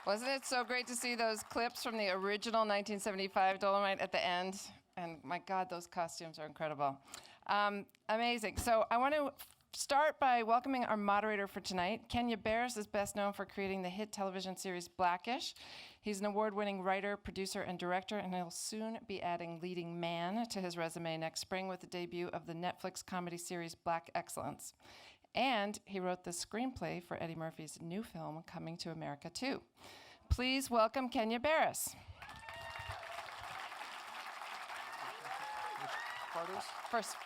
Wasn't it so great to see those clips from the original 1975 Dolemite at the end? And my God, those costumes are incredible. Amazing. So I want to start by welcoming our moderator for tonight. Kenya Barris is best known for creating the hit television series Blackish. He's an award-winning writer, producer, and director, and he'll soon be adding leading man to his resume next spring with the debut of the Netflix comedy series Black Excellence. And he wrote the screenplay for Eddie Murphy's new film, Coming to America 2. Please welcome Kenya Barris. First.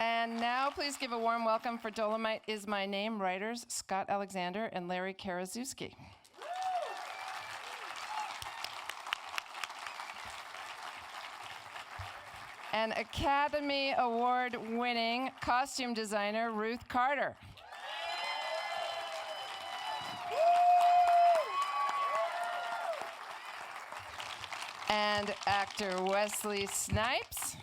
And now please give a warm welcome for Dolemite Is My Name writers Scott Alexander and Larry Karaszewski. And Academy Award-winning costume designer Ruth Carter. And actor Wesley Snipes.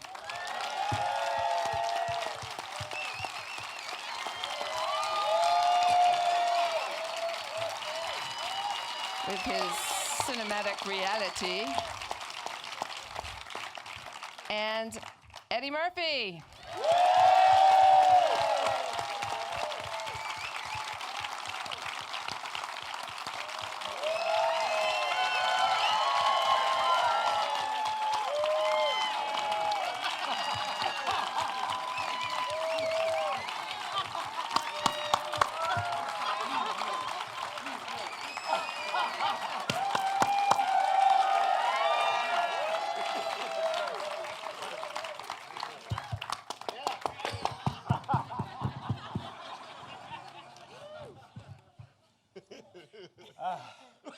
With his cinematic reality. And Eddie Murphy.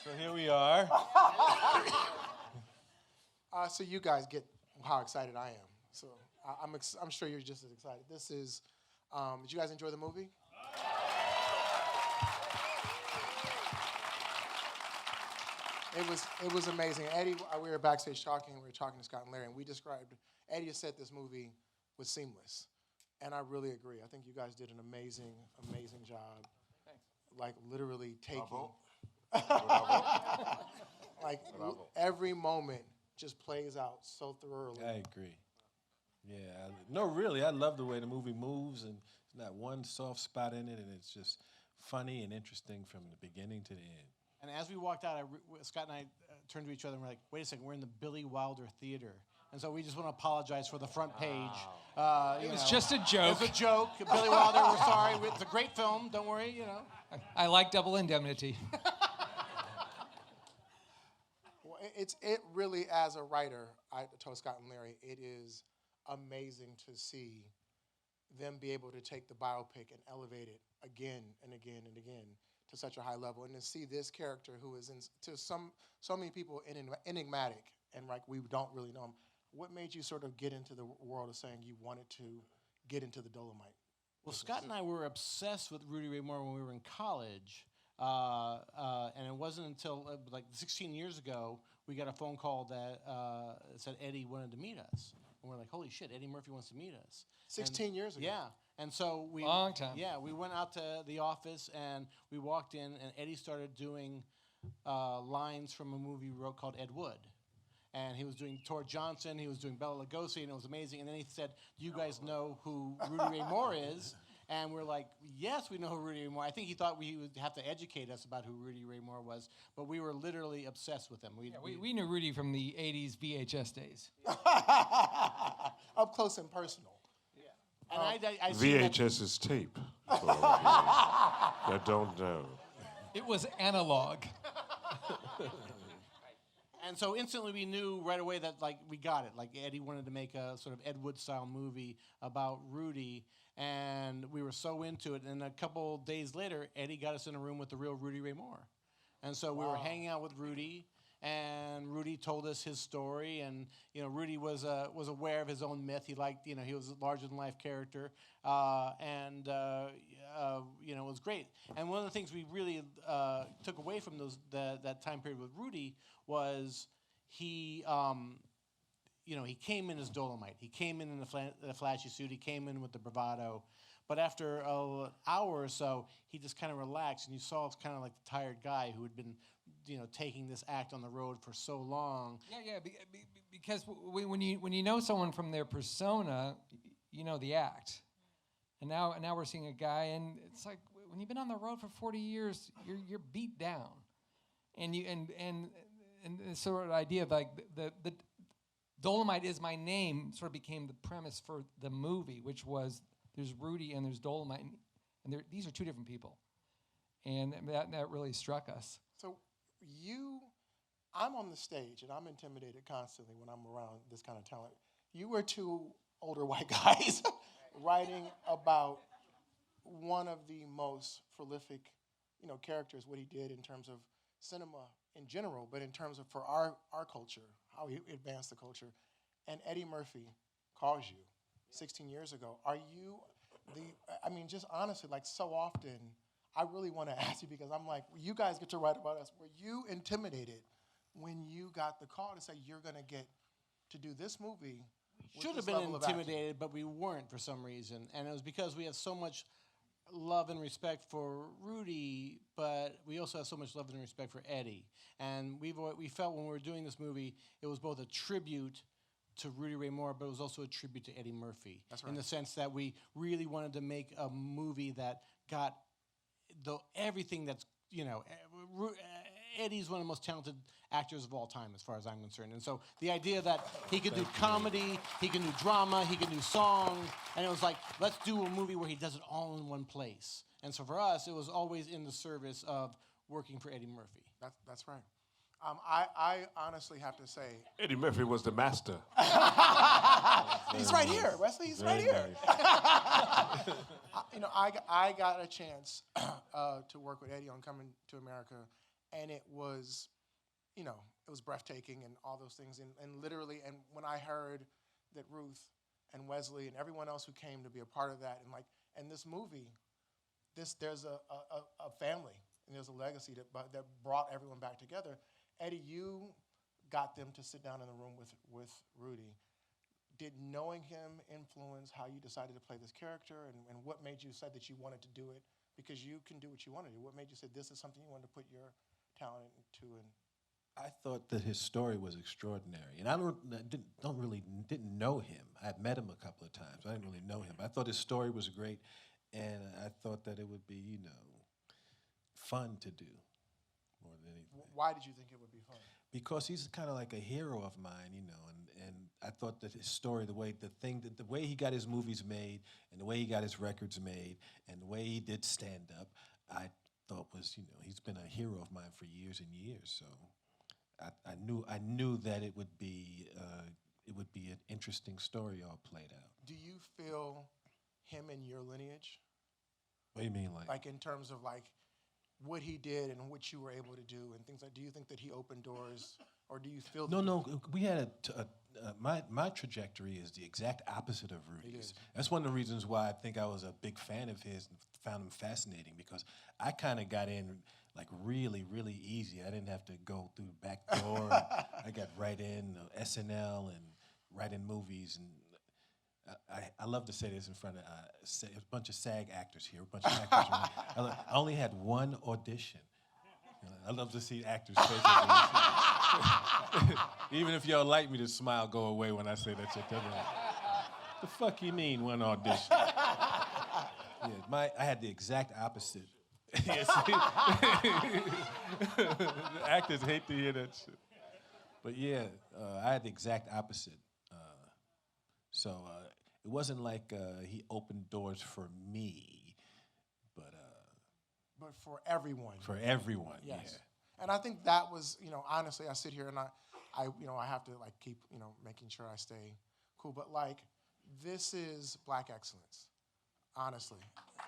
So here we are. So you guys get how excited I am. So I'm sure you're just as excited. This is, did you guys enjoy the movie? It was amazing. Eddie, we were backstage talking, we were talking to Scott and Larry, and we described, Eddie said this movie was seamless. And I really agree. I think you guys did an amazing, amazing job. Thanks. Like literally taking, like every moment just plays out so thoroughly. I agree. Yeah, no, really, I love the way the movie moves, and there's not one soft spot in it, and it's just funny and interesting from the beginning to the end. And as we walked out, Scott and I turned to each other and we're like, wait a second, we're in the Billy Wilder Theater. And so we just want to apologize for the front page. It was just a joke. It was a joke. Billy Wilder, we're sorry. It's a great film. Don't worry, you know. I like Double Indemnity. Well, it really, as a writer, I told Scott and Larry, it is amazing to see them be able to take the biopic and elevate it again and again and again to such a high level, and to see this character who is to so many people enigmatic and like we don't really know him. What made you sort of get into the world of saying you wanted to get into the Dolemite? Well, Scott and I were obsessed with Rudy Ray Moore when we were in college, and it wasn't until like 16 years ago we got a phone call that said Eddie wanted to meet us, and we're like, holy shit, Eddie Murphy wants to meet us. 16 years ago. Yeah. And so we long time. Yeah, we went out to the office and we walked in, and Eddie started doing lines from a movie he wrote called Ed Wood. And he was doing Tor Johnson, he was doing Bela Lugosi, and it was amazing. And then he said, "Do you guys know who Rudy Ray Moore is?" And we're like, "Yes, we know who Rudy Ray Moore." I think he thought we would have to educate us about who Rudy Ray Moore was, but we were literally obsessed with him. We knew Rudy from the 80s VHS days. Up close and personal. And I VHS is tape, for all of you that don't know. It was analog. And so instantly we knew right away that like we got it. Like Eddie wanted to make a sort of Ed Wood style movie about Rudy, and we were so into it. And a couple days later, Eddie got us in a room with the real Rudy Ray Moore. And so we were hanging out with Rudy, and Rudy told us his story. And you know, Rudy was aware of his own myth. He liked, you know, he was a larger than life character, and you know, it was great. And one of the things we really took away from that time period with Rudy was he, you know, he came in as Dolemite. He came in the flashy suit. He came in with the bravado. But after an hour or so, he just kind of relaxed, and you saw it's kind of like the tired guy who had been, taking this act on the road for so long. Yeah. Because when you know someone from their persona, you know the act. And now we're seeing a guy, and it's like when you've been on the road for 40 years, you're beat down, and the sort of idea of like the Dolemite is my name sort of became the premise for the movie, which was there's Rudy and there's Dolemite, and these are two different people, and that really struck us. So I'm on the stage and I'm intimidated constantly when I'm around this kind of talent. You were two older white guys writing about one of the most prolific, characters, what he did in terms of cinema in general, but in terms of for our culture, how he advanced the culture. And Eddie Murphy calls you 16 years ago. Are you just honestly, like so often, I really want to ask you because I'm like, you guys get to write about us. Were you intimidated when you got the call to say you're going to get to do this movie? Should have been intimidated, but we weren't for some reason. And it was because we have so much love and respect for Rudy, but we also have so much love and respect for Eddie. And we felt when we were doing this movie, it was both a tribute to Rudy Ray Moore, but it was also a tribute to Eddie Murphy. That's right. In the sense that we really wanted to make a movie that got everything that's, Eddie's one of the most talented actors of all time, as far as I'm concerned. And so the idea that he could do comedy, he can do drama, he can do song, and it was like, let's do a movie where he does it all in one place. And so for us, it was always in the service of working for Eddie Murphy. That's right. I honestly have to say, Eddie Murphy was the master. he's right here, Wesley. He's right here. I got a chance to work with Eddie on Coming to America, and it was, it was breathtaking and all those things. And literally, and when I heard that Ruth and Wesley and everyone else who came to be a part of that, and this movie, there's a family and there's a legacy that brought everyone back together. Eddie, you got them to sit down in the room with Rudy. Did knowing him influence how you decided to play this character, and what made you say that you wanted to do it? Because you can do what you want to do. What made you say this is something you wanted to put your talent into? And I thought that his story was extraordinary, and I didn't know him. I'd met him a couple of times. I didn't really know him. I thought his story was great, and I thought that it would be, fun to do more than anything. Why did you think it would be fun? Because he's kind of like a hero of mine, and I thought that his story, the way he got his movies made, and the way he got his records made, and the way he did stand up, I thought was, he's been a hero of mine for years and years. So I knew that it would be an interesting story all played out. Do you feel him in your lineage? What do you mean, like in terms of what he did and what you were able to do and things like? Do you think that he opened doors, or do you feel? No. We had my trajectory is the exact opposite of Rudy's. That's one of the reasons why I think I was a big fan of his and found him fascinating, because I kind of got in really, really easy. I didn't have to go through the back door. I got right in SNL and right in movies. And I love to say this in front of a bunch of SAG actors here, a bunch of actors. I only had one audition. I love to see actors' faces. Even if y'all like me, the smile go away when I say that shit. The fuck you mean, one audition? Yeah, I had the exact opposite. The actors hate to hear that shit. But yeah, I had the exact opposite. So it wasn't like he opened doors for me, but for everyone. For everyone, yes. Yeah. And I think that was, honestly, I sit here and I have to keep, making sure I stay cool. But this is Black excellence. Honestly,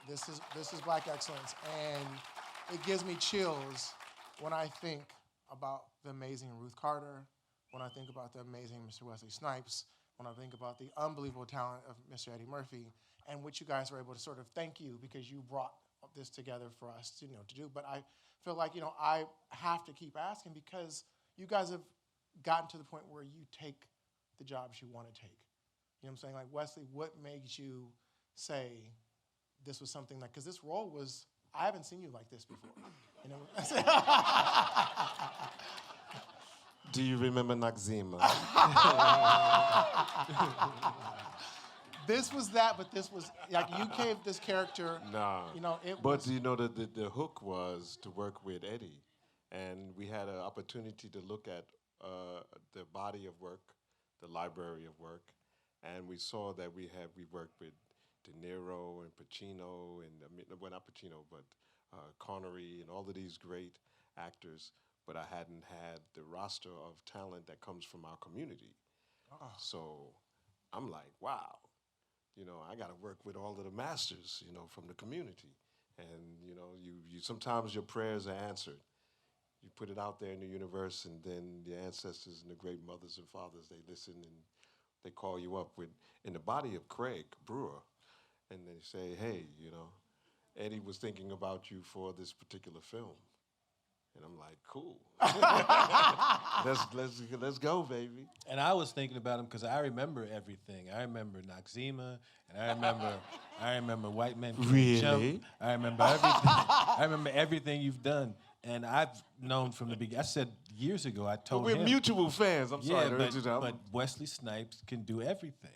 this is Black excellence, and it gives me chills when I think about the amazing Ruth Carter, when I think about the amazing Mr. Wesley Snipes, when I think about the unbelievable talent of Mr. Eddie Murphy, and what you guys were able to sort of thank you because you brought this together for us to do. But I feel like I have to keep asking because you guys have gotten to the point where you take the jobs you want to take. You know what I'm saying? Wesley, what made you say, this was something that, because this role was, I haven't seen you like this before. You know? Do you remember Noxzema? This was that, but this was, like, you gave this character, Nah. you know, it But was. you know, the hook was to work with Eddie. And we had an opportunity to look at the body of work, the library of work. And we saw that we worked with De Niro and Pacino, and well, not Pacino, but Connery, and all of these great actors. But I hadn't had the roster of talent that comes from our community. So I'm like, wow, you know, I got to work with all of the masters, you know, from the community. And, you know, you sometimes your prayers are answered. You put it out there in the universe, and then the ancestors and the great mothers and fathers, they listen and they call you up with, in the body of Craig Brewer, and they say, hey, you know, Eddie was thinking about you for this particular film. And I'm like, cool. let's go, baby. And I was thinking about him because I remember everything. I remember Noxzema, and I remember White Men Can't Really? Jump. I remember everything. I remember everything you've done. And I've known from the beginning. I said years ago, I told We're him. mutual fans. I'm sorry to interrupt. but Wesley Snipes can do everything.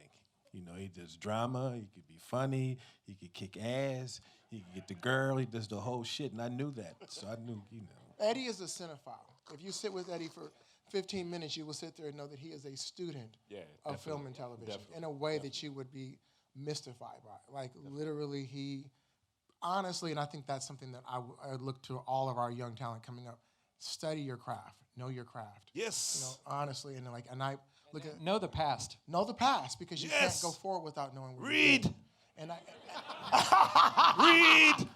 You know, he does drama, he could be funny, he could kick ass, he could get the girl, he does the whole shit, and I knew that. So I knew, you know. Eddie is a cinephile. If you sit with Eddie for 15 minutes, you will sit there and know that he is a student of film and television in a way that you would be mystified by. Like, literally, he, honestly, and I think that's something that I look to all of our young talent coming up, study your craft, know your craft. Yes. You know, honestly, and I look at, Know the past. know the past, because you can't Yes. go forward without knowing where Read. you've been. And Read.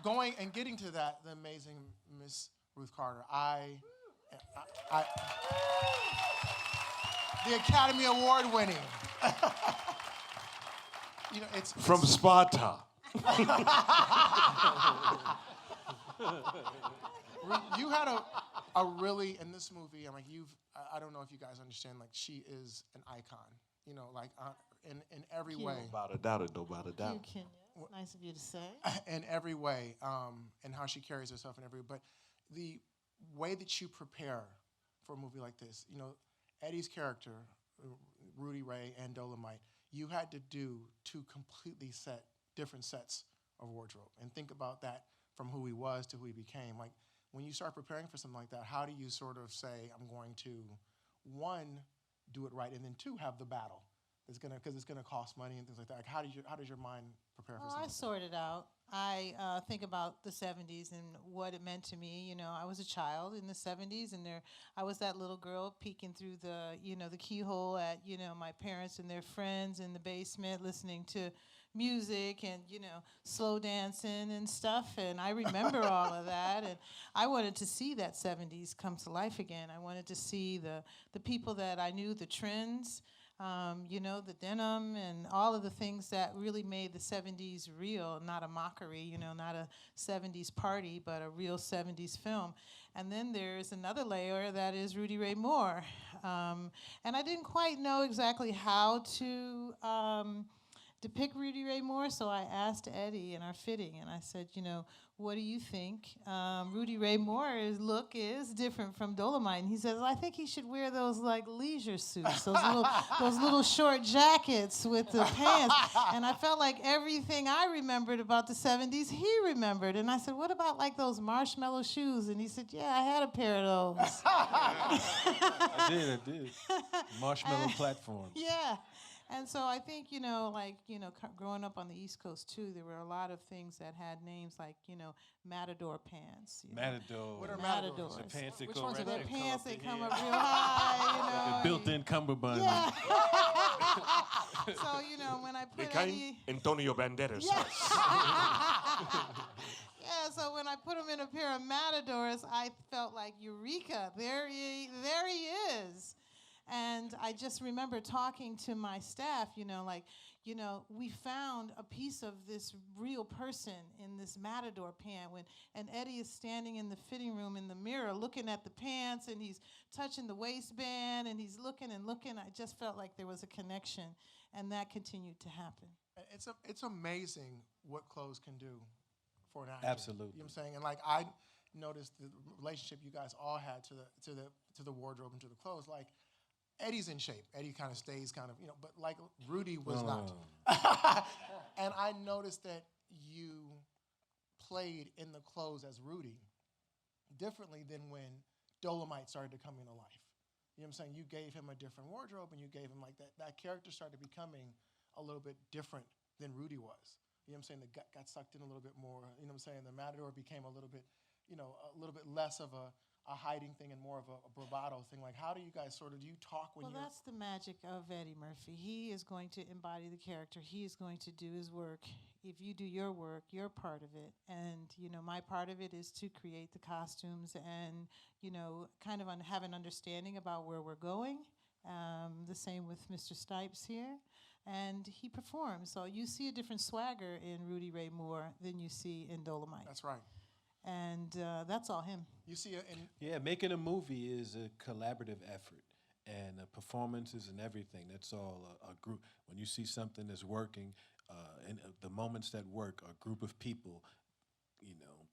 going and getting to that, the amazing Miss Ruth Carter, the Academy Award winning. You know, it's From Sparta. you had a really, in this movie, I'm like, I don't know if you guys understand, like, she is an icon, you know, like, in every way. Without a doubt, without a doubt. Thank you, Kenya. Nice of you to say. In every way, and how she carries herself in every way. But the way that you prepare for a movie like this, you know, Eddie's character, Rudy Ray and Dolemite, you had to do two completely different sets of wardrobe. And think about that from who he was to who he became. Like, when you start preparing for something like that, how do you sort of say, I'm going to, one, do it right, and then two, have the battle? Because it's gonna cost money and things like that. Like, how does your mind prepare for Oh, something? I sort it out. I think about the 70s and what it meant to me. You know, I was a child in the 70s, and I was that little girl peeking through the keyhole at, my parents and their friends in the basement, listening to music and, slow dancing and stuff. And I remember all of that. And I wanted to see that 70s come to life again. I wanted to see the people that I knew, the trends, the denim and all of the things that really made the 70s real, not a mockery, not a 70s party, but a real 70s film. And then there's another layer that is Rudy Ray Moore. And I didn't quite know exactly how to depict Rudy Ray Moore, so I asked Eddie in our fitting, and I said, what do you think? Rudy Ray Moore's look is different from Dolemite, and he says, I think he should wear those like leisure suits, those little short jackets with the pants. And I felt like everything I remembered about the 70s, he remembered. And I said, what about like those marshmallow shoes? And he said, yeah, I had a pair of those. I did. Marshmallow platform. Yeah. And so I think, growing up on the East Coast, too, there were a lot of things that had names like, Matador pants. Matador. What are Matadors? The pants that Which go ones right are The they? pants that come up real high, The built-in cummerbund. Yeah. So, when I put Eddie... Antonio Banderas. Yeah. Yeah, so when I put him in a pair of Matadors, I felt like, eureka, there he is. And I just remember talking to my staff, we found a piece of this real person in this Matador pant. And Eddie is standing in the fitting room in the mirror looking at the pants, and he's touching the waistband, and he's looking and looking. I just felt like there was a connection. And that continued to happen. It's amazing what clothes can do for an actor. Absolutely. You know what I'm saying? And like I noticed the relationship you guys all had to the wardrobe and to the clothes. Like Eddie's in shape. Eddie kind of stays but like Rudy was not. And I noticed that you played in the clothes as Rudy differently than when Dolemite started to come into life. You know what I'm saying? You gave him a different wardrobe and you gave him like that character started becoming a little bit different than Rudy was. You know what I'm saying? The gut got sucked in a little bit more. You know what I'm saying? The Matador became a little bit less of a hiding thing and more of a bravado thing. Like, how do you guys do you talk when Well, you're... that's the magic of Eddie Murphy. He is going to embody the character. He is going to do his work. If you do your work, you're part of it. And, my part of it is to create the costumes and, kind of have an understanding about where we're going. The same with Mr. Snipes here. And he performs. So you see a different swagger in Rudy Ray Moore than you see in Dolemite. That's right. And that's all him. You see it in... Yeah, making a movie is a collaborative effort, and performances and everything. That's all a group. When you see something that's working, and the moments that work, a group of people,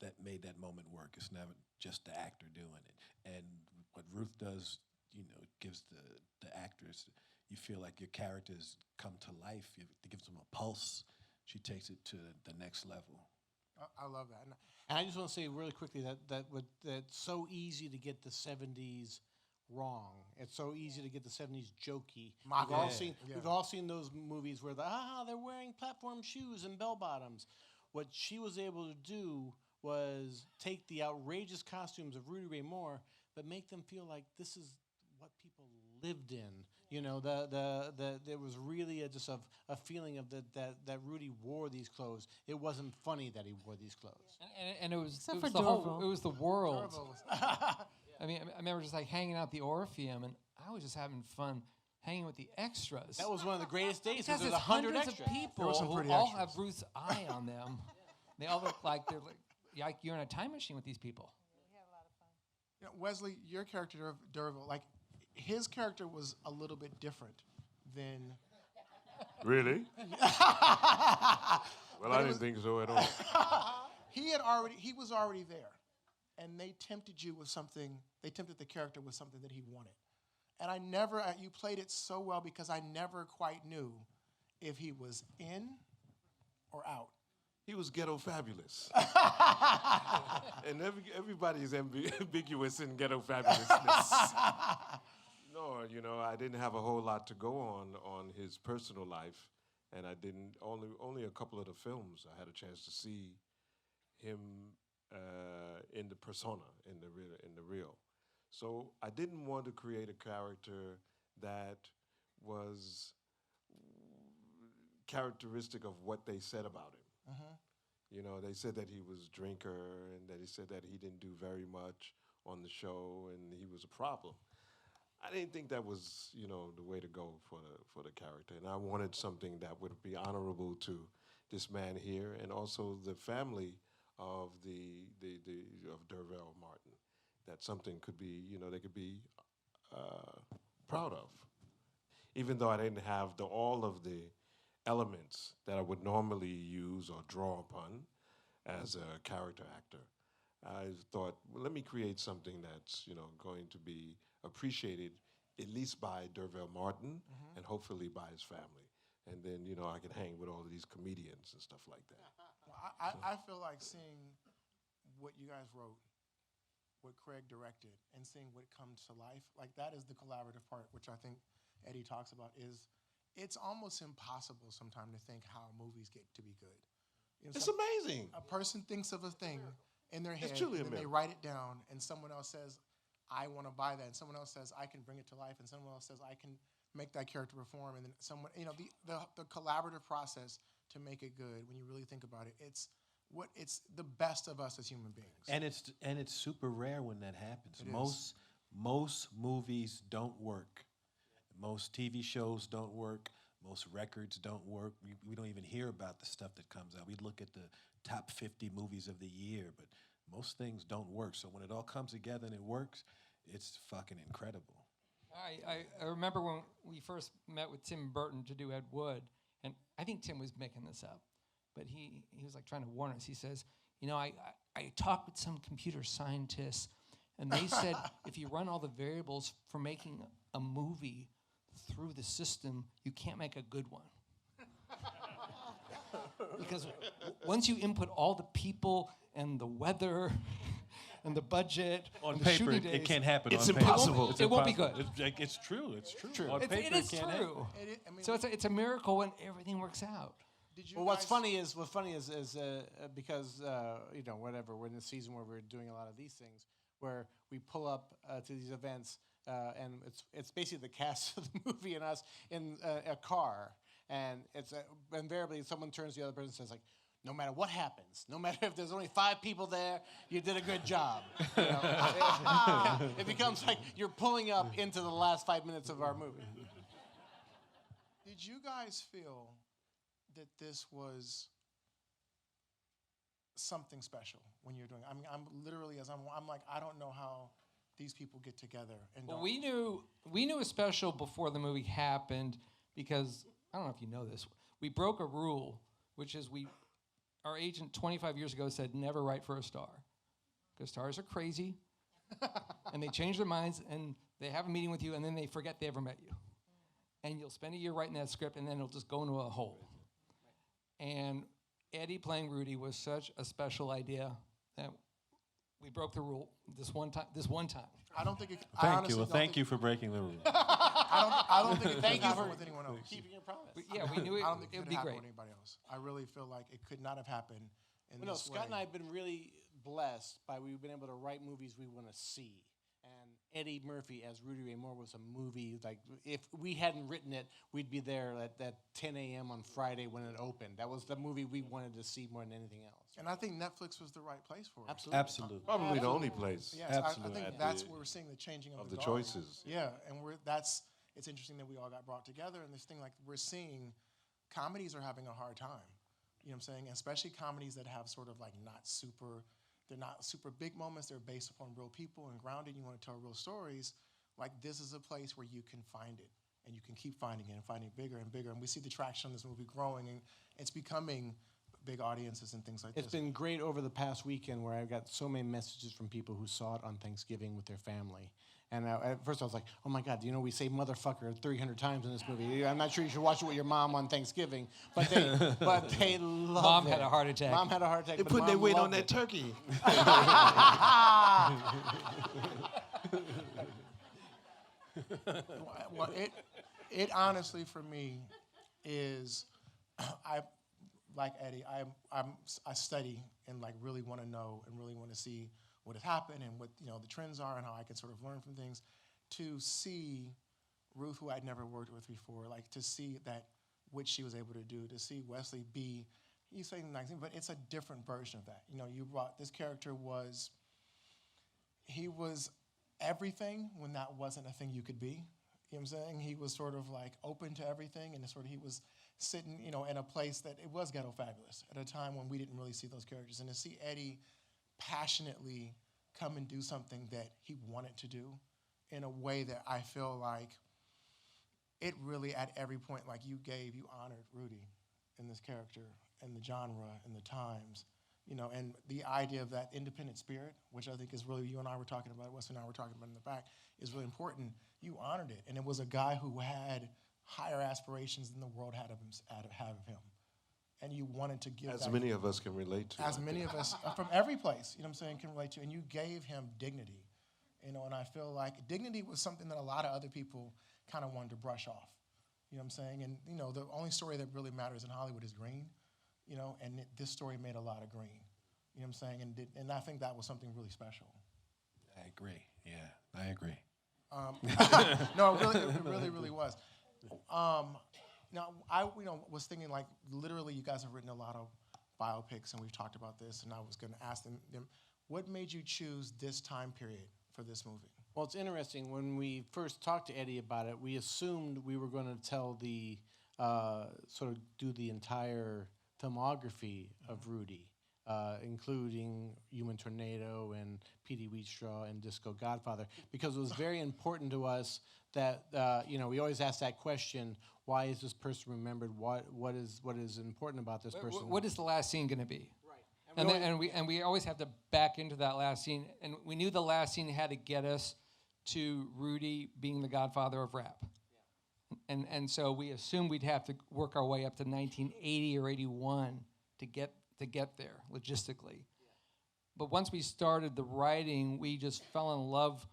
that made that moment work. It's never just the actor doing it. And what Ruth does, gives the actors, you feel like your characters come to life. It gives them a pulse. She takes it to the next level. I love that. And I just want to say really quickly that it's so easy to get the 70s wrong. It's so easy to get the 70s jokey. We've all seen those movies where they're wearing platform shoes and bell bottoms. What she was able to do was take the outrageous costumes of Rudy Ray Moore, but make them feel like this is what people lived in. There was really just a feeling of that Rudy wore these clothes. It wasn't funny that he wore these clothes. And it was Except the for whole, it was the world. Durable was- I mean, I remember just like hanging out the Orpheum, and I was just having fun hanging with the extras. That was one of the greatest days because because there's there's 100 hundreds extras. of There were people some who pretty all extras. have Ruth's eye on them. They all look like like you're in a time machine with these people. Wesley, your character of Durville, like his character was a little bit different than... Really? Well, I didn't think so at all. He was already there, and they tempted you with something. They tempted the character with something that he wanted, and you played it so well because I never quite knew if he was in or out. He was ghetto fabulous. And everybody's ambiguous in ghetto fabulousness. No, I didn't have a whole lot to go on his personal life, and I didn't only a couple of the films I had a chance to see him in the persona, in the real. So I didn't want to create a character that was characteristic of what they said about him. They said that he was a drinker, and that he said that he didn't do very much on the show, and he was a problem. I didn't think that was, the way to go for the character, and I wanted something that would be honorable to this man here, and also the family of of Durville Martin. That something could be, they could be proud of, even though I didn't have all of the elements that I would normally use or draw upon as a character actor. I thought, well, let me create something that's, going to be appreciated at least by Durville Martin and hopefully by his family. And then, I can hang with all of these comedians and stuff like that. Well, I feel like seeing what you guys wrote, what Craig directed, and seeing what comes to life, like that is the collaborative part, which I think Eddie talks about, is it's almost impossible sometimes to think how movies get to be good. It's amazing. A person thinks of a thing in their head, It's truly and then they amazing. write it down, and someone else says, I want to buy that, and someone else says, I can bring it to life, and someone else says, I can make that character perform, and then someone, the collaborative process to make it good, when you really think about it, it's the best of us as human beings. And it's super rare when that happens. It is. Most movies don't work. Most TV shows don't work. Most records don't work. We don't even hear about the stuff that comes out. We look at the top 50 movies of the year, but most things don't work. So when it all comes together and it works, it's fucking incredible. I remember when we first met with Tim Burton to do Ed Wood, and I think Tim was making this up, but he was like trying to warn us. He says, I talked with some computer scientists, and they said if you run all the variables for making a movie through the system, you can't make a good one. Because once you input all the people and the weather and the budget On and the paper, shooting days, it can't happen. It's on paper. impossible. It won't be impossible. good. It's true. It's true. On It paper, is can't happen. true. I mean, So it's a miracle when everything works out. did you Well, what's guys- funny is because whatever, we're in the season where we're doing a lot of these things, where we pull up to these events, and it's basically the cast of the movie and us in a car, and it's invariably someone turns to the other person and says like, no matter what happens, no matter if there's only 5 people there, you did a good job. It becomes like you're pulling up into the last 5 minutes of our movie. Did you guys feel that this was something special when you're doing? I mean, I'm literally I'm like, I don't know how these people get together and Well, don't. we knew it was special before the movie happened because I don't know if you know this. We broke a rule, which is our agent 25 years ago said never write for a star because stars are crazy and they change their minds and they have a meeting with you and then they forget they ever met you. And you'll spend a year writing that script and then it'll just go into a hole. And Eddie playing Rudy was such a special idea that we broke the rule this one time. I don't think it. I Thank honestly you. Well, don't thank think- you for breaking the rule. I don't think it Thank could you happen for with anyone else. keeping your promise. But yeah, we knew it, I don't think it it would could be happen great. with anybody else. I really feel like it could not have happened in Well, no, this Scott and way. I have been really blessed by we've been able to write movies we want to see. And Eddie Murphy as Rudy Ray Moore was a movie, like, if we hadn't written it, we'd be there at 10 a.m. on Friday when it opened. That was the movie we wanted to see more than anything else. And I think Netflix was the right place for it. Absolutely. Absolutely. Probably the only place Yes, Absolutely. I think that's where we're seeing the changing of of the the guard. choices. Yeah, and it's interesting that we all got brought together and this thing, like, we're seeing comedies are having a hard time. You know what I'm saying? Especially comedies that have sort of like they're not super big moments, they're based upon real people and grounded, you want to tell real stories. Like, this is a place where you can find it and you can keep finding it and finding it bigger and bigger. And we see the traction on this movie growing and it's becoming big audiences and things like It's this. been great over the past weekend where I've got so many messages from people who saw it on Thanksgiving with their family. And at first I was like, oh my God, we say motherfucker 300 times in this movie. I'm not sure you should watch it with your mom on Thanksgiving. But they loved Mom it. had a heart attack. Mom had a heart attack. They but put their Mom weight on loved that it. turkey. Well, it honestly for me is, I like Eddie. I study and like really want to know and really want to see what has happened and what the trends are and how I can sort of learn from things. To see Ruth, who I'd never worked with before, like to see that what she was able to do, to see Wesley be, you say the nice thing, but it's a different version of that. You brought this character he was everything when that wasn't a thing you could be. You know what I'm saying? He was sort of like open to everything, and he was sitting, in a place that it was ghetto fabulous at a time when we didn't really see those characters. And to see Eddie passionately come and do something that he wanted to do in a way that I feel like it really, at every point, like you honored Rudy in this character and the genre and the times. And the idea of that independent spirit, which I think is really, you and I were talking about, Wesley and I were talking about in the back, is really important. You honored it. And it was a guy who had higher aspirations than the world had of him. And you wanted to give As that. many of us can relate to. As many of us from every place, can relate to. And you gave him dignity. And I feel like dignity was something that a lot of other people kind of wanted to brush off. You know what I'm saying? And, the only story that really matters in Hollywood is green. And this story made a lot of green. You know what I'm saying? And I think that was something really special. I agree. Yeah, I agree. No, it really was. Now, I was thinking, like, literally you guys have written a lot of biopics, and we've talked about this, and I was going to ask them, what made you choose this time period for this movie? Well, it's interesting. When we first talked to Eddie about it, we assumed we were going to tell do the entire filmography of Rudy. including Human Tornado and P.D. Wheatstraw and Disco Godfather, because it was very important to us that we always ask that question: why is this person remembered? What is important about this person? What is the last scene going to be? Right. And we always have to back into that last scene, and we knew the last scene had to get us to Rudy being the godfather of rap. And so we assumed we'd have to work our way up to 1980 or 81 to get there logistically. But once we started the writing, we just fell in love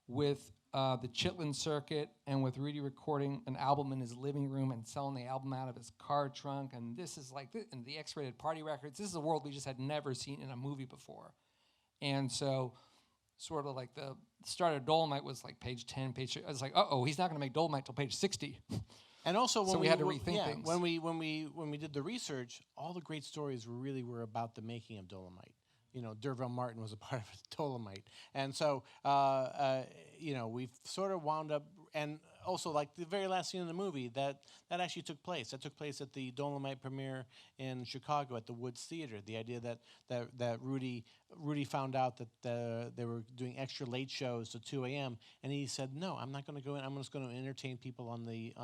with the Chitlin circuit and with Rudy recording an album in his living room and selling the album out of his car trunk. And this is and the X-rated party records. This is a world we just had never seen in a movie before. And so sort of like the start of Dolemite was like page 10, I was like, he's not going to make Dolemite till page 60. And also, when we had to rethink things. When we did the research, all the great stories really were about the making of Dolemite. D'Urville Martin was a part of Dolemite, and so we've sort of wound up. And also, like the very last scene in the movie, that actually took place. That took place at the Dolemite premiere in Chicago at the Woods Theater. The idea that Rudy found out that they were doing extra late shows to 2 a.m. and he said, "No, I'm not going to go in. I'm just going to entertain people on the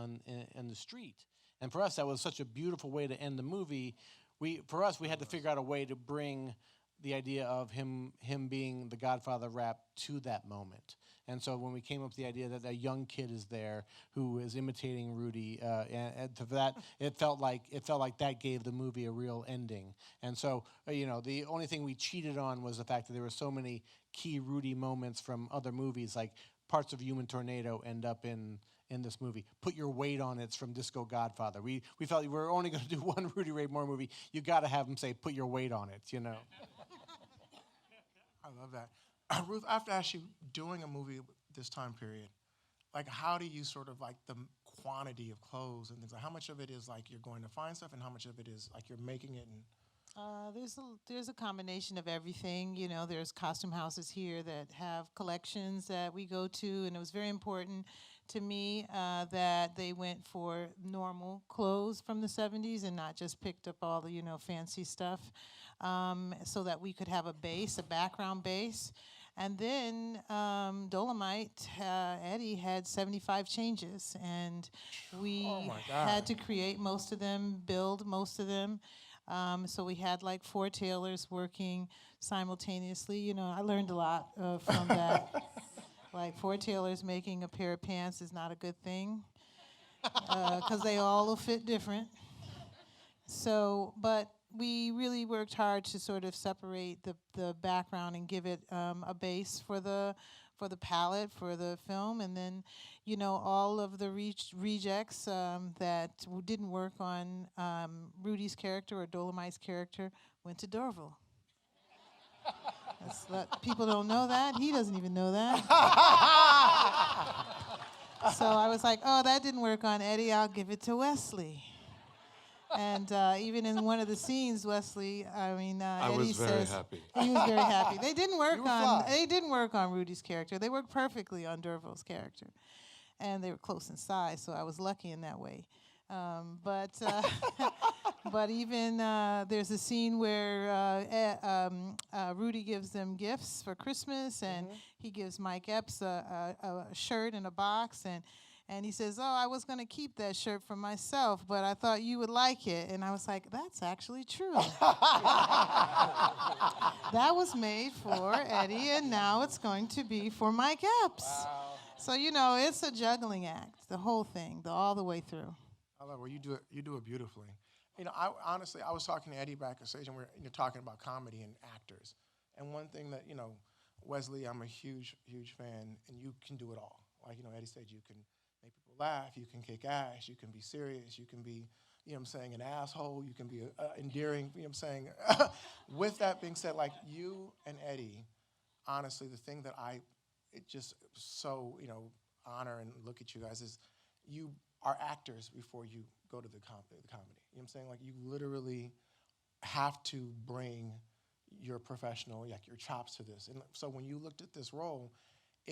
street." And for us, that was such a beautiful way to end the movie. We had to figure out a way to bring the idea of him being the godfather of rap to that moment. And so when we came up with the idea that a young kid is there who is imitating Rudy, and to that, it felt like that gave the movie a real ending. And so, the only thing we cheated on was the fact that there were so many key Rudy moments from other movies, like parts of Human Tornado end up in this movie. Put Your Weight on It's from Disco Godfather. We felt we were only going to do one Rudy Ray Moore movie. You got to have him say, "Put your weight on it," I love that. Ruth, I have to ask you, doing a movie this time period, like how do you sort of like the quantity of clothes and things? Like how much of it is like you're going to find stuff, and how much of it is like you're making it? And there's a combination of everything. There's costume houses here that have collections that we go to, and it was very important to me that they went for normal clothes from the 70s and not just picked up all the fancy stuff, so that we could have a background base. And then Dolemite, Eddie had 75 changes, and we had to create most of them, build most of them. So we had like 4 tailors working simultaneously. I learned a lot from that. Like 4 tailors making a pair of pants is not a good thing, because they all will fit different. So, but we really worked hard to sort of separate the background and give it a base for the palette for the film, and then all of the rejects that didn't work on Rudy's character or Dolemite's character went to D'Urville. People don't know that. He doesn't even know that. So I was like, that didn't work on Eddie. I'll give it to Wesley. And even in one of the scenes, Wesley, Eddie says happy. He was very happy. They didn't work on Rudy's character. They worked perfectly on D'Urville's character, and they were close in size. So I was lucky in that way. But even there's a scene where Rudy gives them gifts for Christmas, and he gives Mike Epps a shirt in a box, and he says, I was going to keep that shirt for myself, but I thought you would like it. And I was like, that's actually true. That was made for Eddie, and now it's going to be for Mike Epps. Wow. So, it's a juggling act, the whole thing, all the way through. I love it. You do it beautifully. I honestly, I was talking to Eddie backstage, and we were talking about comedy and actors. And one thing that, Wesley, I'm a huge, huge fan, and you can do it all. Like, Eddie said, you can make people laugh, you can kick ass, you can be serious, you can be, an asshole, you can be endearing, With that being said, like, you and Eddie, honestly, the thing that it just so, honor and look at you guys is you are actors before you go to the comedy. Like, you literally have to bring your professional, like your chops to this. And so when you looked at this role,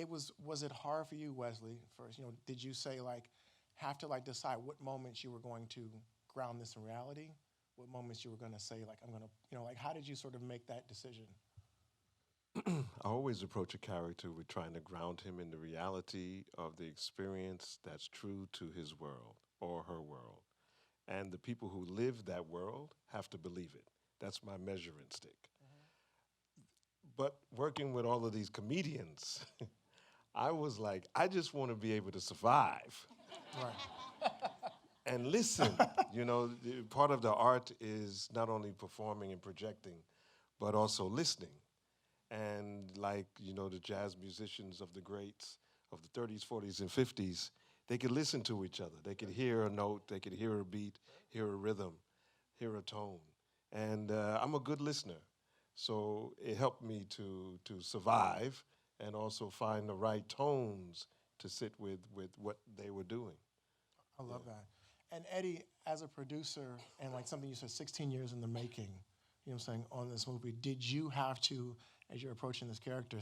was it hard for you, Wesley, first? Did you say, like, have to, like, decide what moments you were going to ground this in reality? what moments you were going to say, like, I'm going to, like, how did you sort of make that decision? I always approach a character with trying to ground him in the reality of the experience that's true to his world or her world. And the people who live that world have to believe it. That's my measuring stick. But working with all of these comedians, I was like, I just want to be able to survive. Right. And listen, part of the art is not only performing and projecting, but also listening. And like, the jazz musicians of the greats of the 30s, 40s, and 50s, they could listen to each other. They could hear a note, they could hear a beat, hear a rhythm, hear a tone. And I'm a good listener. So it helped me to survive and also find the right tones to sit with what they were doing. I love that. And Eddie, as a producer, and like something you said, 16 years in the making, on this movie, did you have to, as you're approaching this character,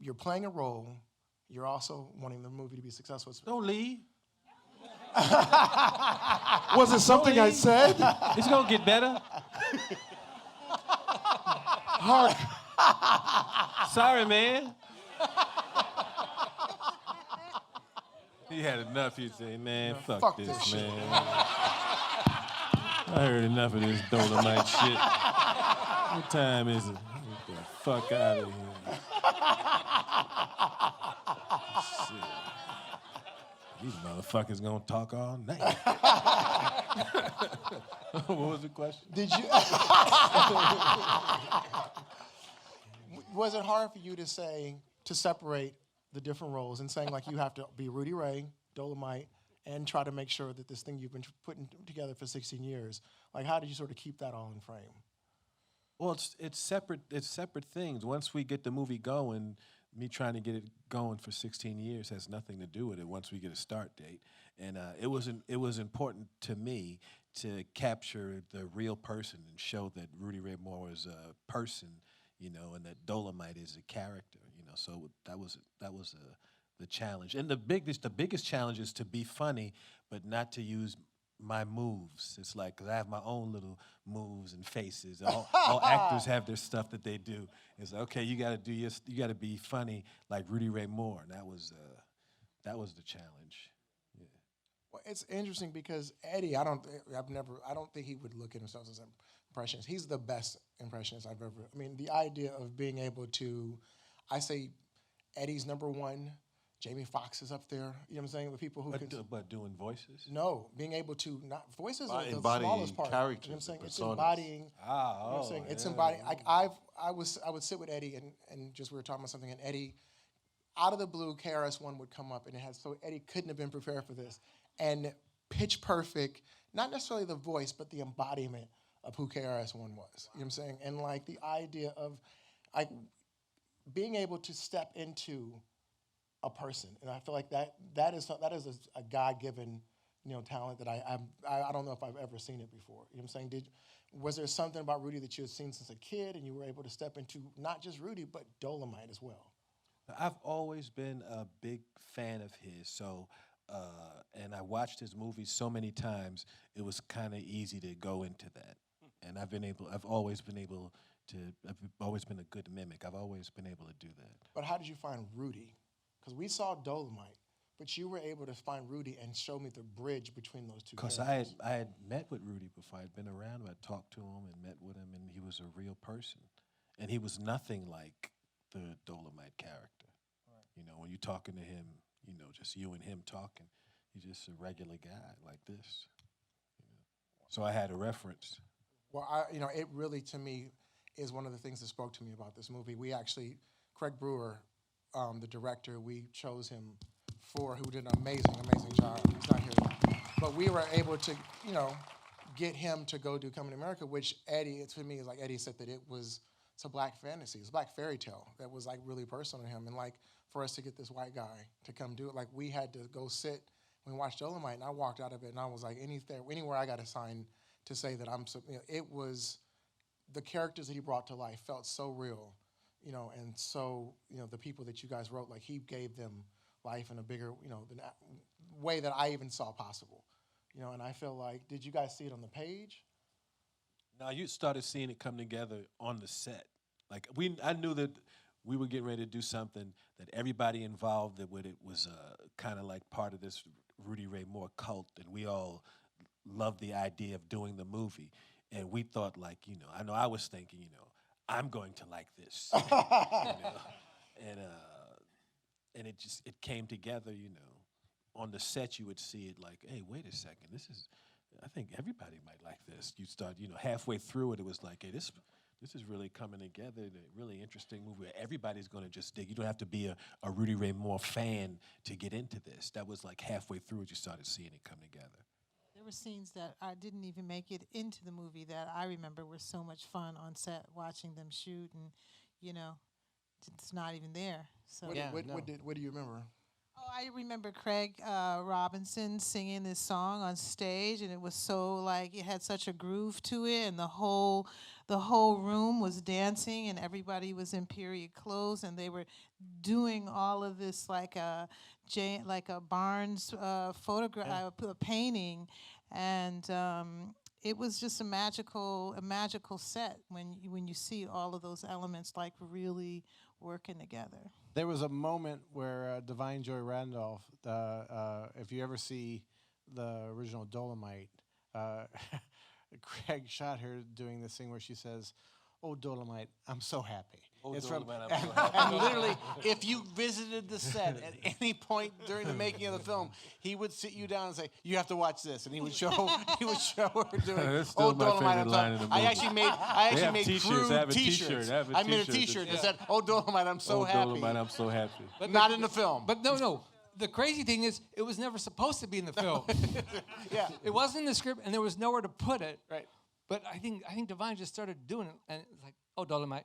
you're playing a role, you're also wanting the movie to be successful. Don't leave. Was it something I said? It's gonna get better. Sorry, man. He had enough. He'd say, man, fuck this, shit. man. I heard enough of this Dolemite shit. What time is it? Get the fuck out of here. Shit. These motherfuckers gonna talk all night. What was the question? Did you? Was it hard for you to separate the different roles and saying like you have to be Rudy Ray, Dolemite, and try to make sure that this thing you've been putting together for 16 years, like how did you sort of keep that all in frame? Well, it's separate. It's separate things. Once we get the movie going, me trying to get it going for 16 years has nothing to do with it. Once we get a start date, and it was important to me to capture the real person and show that Rudy Ray Moore is a person, and that Dolemite is a character, So that was the challenge. And the biggest challenge is to be funny, but not to use my moves. It's like, 'cause I have my own little moves and faces. All actors have their stuff that they do. It's like, okay, you got to be funny like Rudy Ray Moore. And that was the challenge. Yeah. Well, it's interesting because Eddie, I don't think he would look at himself as an impressionist. He's the best impressionist I've ever. I mean, the idea of being able to, I say, Eddie's number one. Jamie Foxx is up there. You know what I'm saying? The people who But doing voices? No, being able to not voices are the embodying smallest part. characters, You know what I'm saying? the It's personas. embodying. You know what I'm saying? Yeah. It's embodying. Like I would sit with Eddie and just we were talking about something, and Eddie, out of the blue, KRS-One would come up, and Eddie couldn't have been prepared for this, and pitch perfect. Not necessarily the voice, but the embodiment of who KRS-One was. You know what I'm saying? And like the idea of like being able to step into a person, and I feel like that is a God-given talent that I don't know if I've ever seen it before. You know what I'm saying? Was there something about Rudy that you had seen since a kid, and you were able to step into not just Rudy but Dolemite as well? I've always been a big fan of his, so and I watched his movies so many times. It was kind of easy to go into that, and I've always been a good mimic. I've always been able to do that. But how did you find Rudy? Because we saw Dolemite, but you were able to find Rudy and show me the bridge between those two Because characters. I had met with Rudy before. I'd been around him. I'd talked to him and met with him, and he was a real person. And he was nothing like the Dolemite character. Right. When you're talking to him, just you and him talking, he's just a regular guy like this. So I had a reference. Well, it really, to me, is one of the things that spoke to me about this movie. We actually, Craig Brewer, the director, we chose him who did an amazing job. He's not here yet. But we were able to, get him to go do Coming to America, which Eddie, to me, is like Eddie said that it's a black fantasy. It's a black fairy tale that was like really personal to him. And like for us to get this white guy to come do it, like we had to go sit when we watched Dolemite, and I walked out of it and I was like, anywhere I got a sign to say that it was the characters that he brought to life felt so real. And so, the people that you guys wrote, like he gave them life in a bigger, way that I even saw possible. And I feel like, did you guys see it on the page? Now you started seeing it come together on the set. Like I knew that we were getting ready to do something that everybody involved with it was kind of like part of this Rudy Ray Moore cult, and we all loved the idea of doing the movie. And we thought, like, I know I was thinking, I'm going to like this, and it came together, On the set, you would see it like, hey, wait a second, I think everybody might like this. You start, halfway through it, it was like, hey, this is really coming together, a really interesting movie where everybody's going to just dig. You don't have to be a Rudy Ray Moore fan to get into this. That was like halfway through it, you started seeing it come together. There were scenes that I didn't even make it into the movie that I remember were so much fun on set, watching them shoot, and it's not even there. So What do you remember? Oh, I remember Craig Robinson singing this song on stage, and it was so it had such a groove to it, and the whole room was dancing, and everybody was in period clothes, and they were doing all of this like a Barnes photograph, a painting, and it was just a magical set when you see all of those elements really working together. There was a moment where Divine Joy Randolph, if you ever see the original Dolemite, Craig shot her doing this thing where she says, "Oh, Dolemite, I'm so happy." Oh, It's Dolemite, I'm so happy. And literally, if you visited the set at any point during the making of the film, he would sit you down and say, "You have to watch this," and he would show her doing. That's "Oh, still my Dolemite, favorite I'm line in so." the I movie. actually made have t-shirts. I have a t-shirts. t-shirt. I have a I made a t-shirt t-shirt that that said, "Oh, Dolemite, I'm so Oh, happy." Dolemite, I'm so happy. But not in the film. But no. The crazy thing is, it was never supposed to be in the film. Yeah. It wasn't in the script, and there was nowhere to put it. Right. But I think Divine just started doing it, and it's like, "Oh, Dolemite,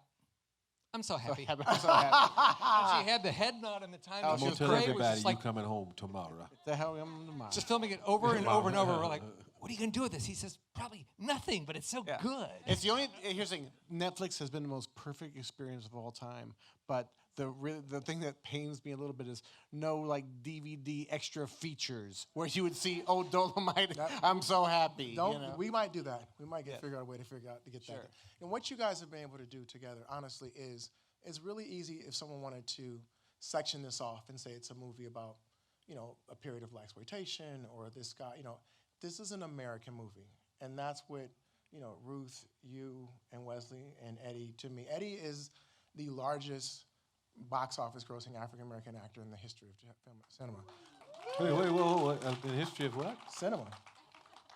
I'm so happy." I'm so happy. And she had the head nod and the timing. Oh, I'm she gonna was tell great. It was everybody just you like coming home tomorrow. The hell am I? just filming it over and over and over. We're like, "What are you gonna do with this?" He says, "Probably nothing, but it's so Yeah. good." It's the only. Here's the thing. Netflix has been the most perfect experience of all time, but the thing that pains me a little bit is no DVD extra features where you would see, "Oh, Dolemite, I'm so happy." We might do that. We might figure out a way to get Sure. that. And what you guys have been able to do together, honestly, is really easy if someone wanted to section this off and say it's a movie about, a period of blaxploitation or this guy. This is an American movie, and that's what Ruth, you, and Wesley and Eddie. To me, Eddie is the largest box office grossing African American actor in the history of cinema. Wait, whoa. In the history of what? Cinema.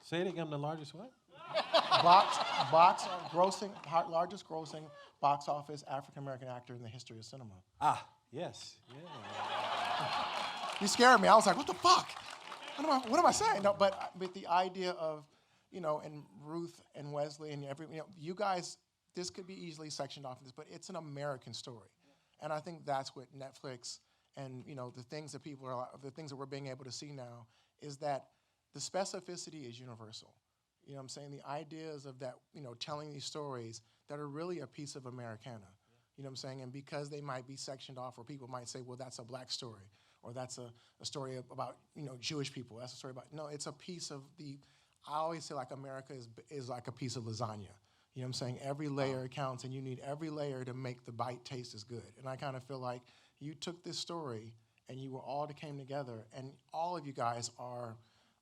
Say it again, I'm the largest what? Largest grossing box office African American actor in the history of cinema. Ah, yes. Yeah. You scared me. I was like, what the fuck? What am I saying? No, but the idea of, and Ruth and Wesley and you guys, this could be easily sectioned off of this, but it's an American story. And I think that's what Netflix and, the things that we're being able to see now is that the specificity is universal. You know what I'm saying? The ideas of that, telling these stories that are really a piece of Americana. You know what I'm saying? And because they might be sectioned off, or people might say, well, that's a black story, or that's a story about, Jewish people. That's a story about, no, it's a piece of I always say like America is like a piece of lasagna. You know what I'm saying? Every layer counts, and you need every layer to make the bite taste as good. And I kind of feel like you took this story, and you all came together, and all of you guys are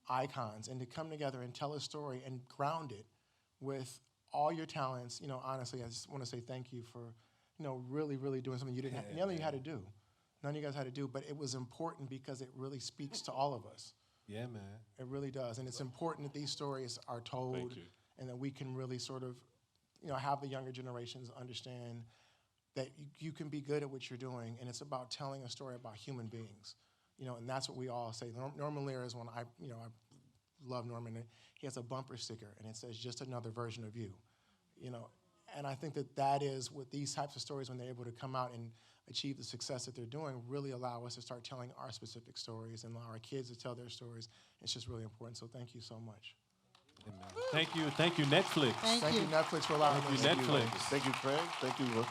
icons, and to come together and tell a story and ground it with all your talents. Honestly, I just want to say thank you for, really, really doing something you didn't. None of you had to do. None of you guys had to do, but it was important because it really speaks to all of us. Yeah, man. It really does, and it's important that these stories are told, and that we can really sort of, have the younger generations understand that you can be good at what you're doing, and it's about telling a story about human beings. And that's what we all say. Norman Lear is one. I love Norman. He has a bumper sticker, and it says, "Just another version of you." And I think that is what these types of stories, when they're able to come out and achieve the success that they're doing, really allow us to start telling our specific stories and allow our kids to tell their stories. It's just really important. So thank you so much. Amen. Thank you, Netflix. Thank you, Netflix, for allowing us. Thank you, Netflix. Thank you, Craig. Thank you.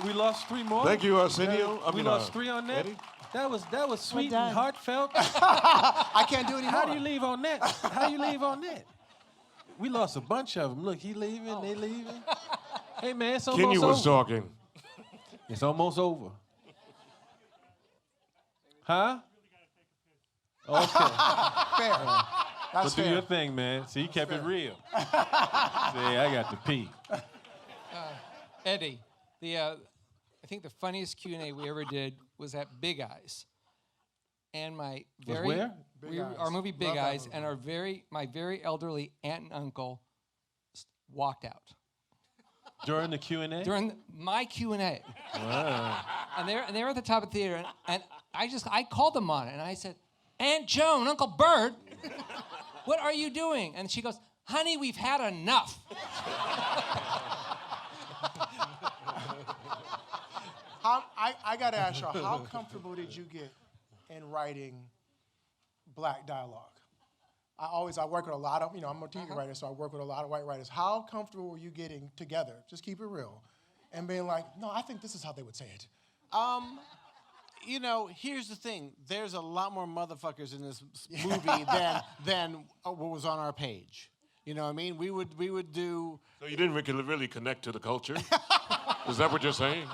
We lost 3 more. Thank you, Arsenio. We lost 3 on that. Eddie? That was sweet done. and heartfelt. I can't do any more. How do you leave on that? We lost a bunch of them. Look, he leaving, they leaving. Hey, man, it's almost Kenya over. was talking. It's almost over. Huh? Okay. Fair. That's So do fair. your thing, man. See, he kept it real. See, I got to pee. Eddie, I think the funniest Q&A we ever did was at Big Eyes. And my Was very where? our movie Big Love that Eyes, movie. and my very elderly aunt and uncle walked out During the Q&A? during my Q&A. Wow. And they were at the top of the theater, and I called them on it, and I said, Aunt Joan, Uncle Bert, what are you doing? And she goes, honey, we've had enough. I got to ask y'all, how comfortable did you get in writing black dialogue? I work with a lot of, I'm a TV writer, so I work with a lot of white writers. How comfortable were you getting together, just keep it real, and being like, no, I think this is how they would say it? Here's the thing. There's a lot more motherfuckers in this movie than what was on our page. You know what I mean? We would do. So you didn't really connect to the culture? Is that what you're saying?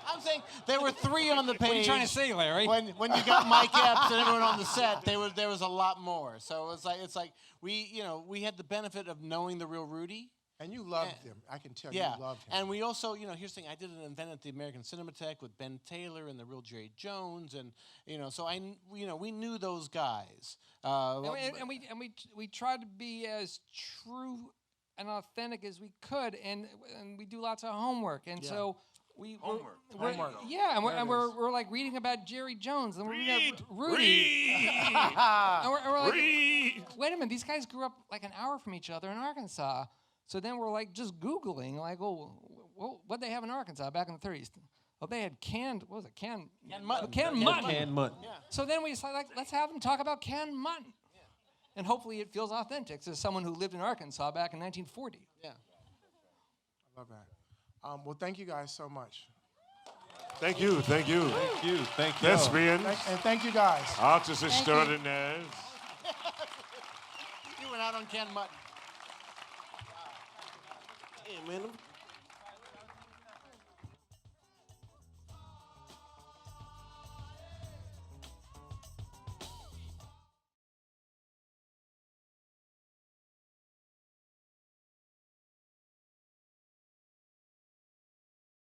I'm saying there were 3 on the page. What are you trying to say, Larry? When you got Mike Epps and everyone on the set, there was a lot more. So it's like we had the benefit of knowing the real Rudy. And you loved him. I can tell Yeah, you loved him. and we also, here's the thing. I did an event at the American Cinematheque with Ben Taylor and the real Jerry Jones, and so we knew those guys. And we tried to be as true and authentic as we could, and we do lots of homework, and so we're like reading about Jerry Jones, and we're reading about Rudy, and we're like, wait a minute, these guys grew up like an hour from each other in Arkansas. So then we're like just Googling, like, what'd they have in Arkansas back in the 30s? Well, they had canned mutton. Canned mutton. Canned mutton. Yeah. So then we decided, like, let's have them talk about canned mutton. Yeah. And hopefully it feels authentic to someone who lived in Arkansas back in 1940. Yeah. I love that. Well, thank you guys so much. Thank you. Thank you. Thespians, And thank you guys. artists extraordinaires. You went out on canned mutton. Hey, man,